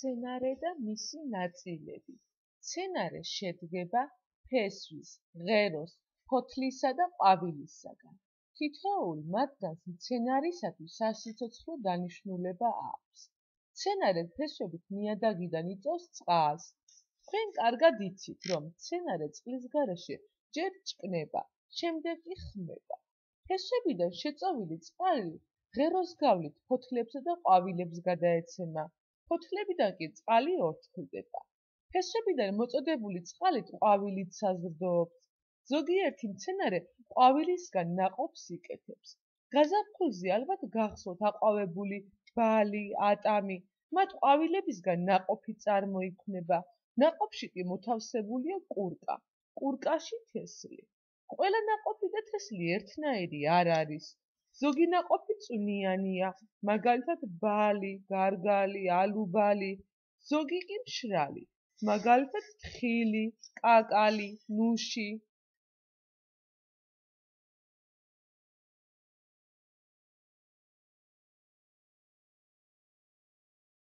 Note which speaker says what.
Speaker 1: მცენარე და მისი ნაწილები. მცენარე შედგება ფესვის, ღეროს, ფოთლისა და ყვავილისაგან. თითოეულ მათგანს მცენარისათვის სასიცოცხლო დანიშნულება აქვს. მცენარე ფესვებით ნიადაგიდან იწვევს წყალს. თქვენ კარგად იცით, რომ მცენარე წყლის გარეშე ჯერ ჭკნება, შემდეგ კი ხმება. ფესვებიდან შეწოვილი წყალი ღეროს გავლით ფოთლებსა და ყვავილებს გადაეცემა. ფოთლებიდან კი წყალი ორთქლდება. ფესვებიდან მოწოდებული წყალით ყვავილით საზრდოობს. ზოგიერთი მცენარე ყვავილისგან ნაყოფს იკეთებს. გაზაფხულზე ალბათ გახსოვთ აყვავებული ბალი, ატამი, მათ ყვავილებისგან ნაყოფი წარმოიქმნება. ნაყოფში კი მოთავსებულია ყურკა. ყურკაში თესლი. ყველა ნაყოფი და თესლი ერთნაირი არ არის. ზოგი ნაყოფი წვნიანია, მაგალითად ბალი, გარგალი, ალუბალი, ზოგი კი მშრალი, მაგალითად თხილი, კაკალი, ნუში.